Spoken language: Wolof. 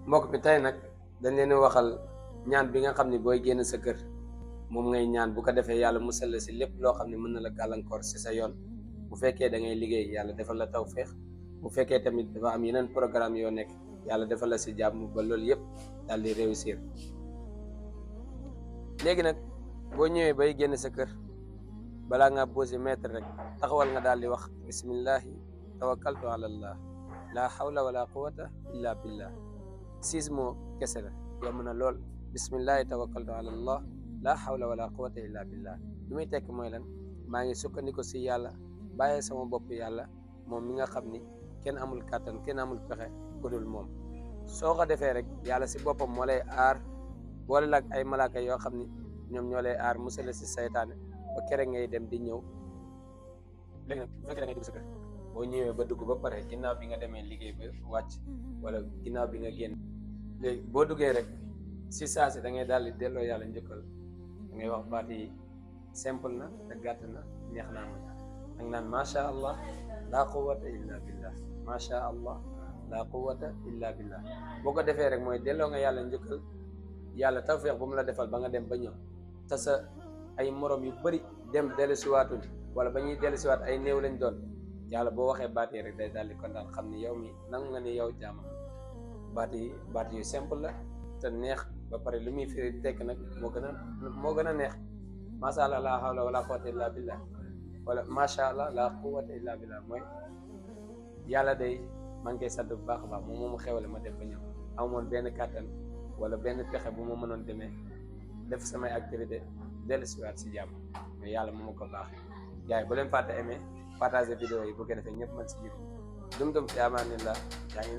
mbokk bi tey nag dañ leen waxal ñaan bi nga xam ne booy génn sa kër moom ngay ñaan bu ko defee yàlla musal la si lépp loo xam ne mën na la gàllankoor si sa yoon. bu fekkee da ngay liggéey yàlla defal la tawféex, bu fekkee tamit dafa am yeneen programme yoo nekk yàlla defal la si jàmm ba loolu yëpp daal di réussir. léegi nag boo ñëwee bay génn sa kër balaa nga posé mètre rek taxawal nga daal di wax bismillahi tawakkaltu ala allah la hawla wala quwata illa billah. 6 mots kese la, yomb na lool. bismillahi tawakkaltu ala allah la hawla wala quwata illa billah li muy tekk mooy lan? maa ngi sukkandiku si yàlla, bàyyee sama bopp yàlla moom mi nga xam ni kenn amul kàttan kenn amul pexe ku dul moom. soo ko defee rek yàlla si boppam moo lay aar, boole la ak ay malaaka yoo xam ni ñoom ñoo lay aar musale si saytaane ba kere ngay dem di ñëw. léegi nag bu fekkee da ngay dugg sa kër boo ñëwee ba dugg ba pare ginnaaw bi nga demee liggéey ba wàcc wala ginnaaw bi nga génn, léegi boo duggee rek si saasi da ngay daal di delloo yàlla njëkkal. da ngay wax baat yi simple na te gàtt na neex naa ma dang naan macha allah la quwwata illa billah, macha allah la quwwata illa billah. boo ko defee rek mooy delloo nga yàlla njëkkal, yàlla tawfeex bu mu la defal ba nga dem ba ñëw te sa ay morom yu bëri dem dellusiwaatul wala ba ñuy dellusiwaat ay néew lañ doon. yàlla boo waxee baat yi rek day daal di kontaan xam ni yow mi nangu nga ni yow jaamam. baat yu simple la te neex ba pare lu muy firi tekk nag moo gën a neex. macha allah la hawla wala quwwata illa billah wala macha allah la quwwata illa billah mooy yàlla day maa ngi koy sant bu baax a baax moom moomu xewale ma def ba ñëw. amoon benn kàttan wala benn pexe bu ma mënoon demee def samay activité dellusiwaat si jàmm, mais yàlla moo ma ko baaxee. gars yi bu leen fàtte aimé partager vidéo yi bu ko defee ñëpp mën si jëriñ. Dumtum fi amaanillah. yaa ngi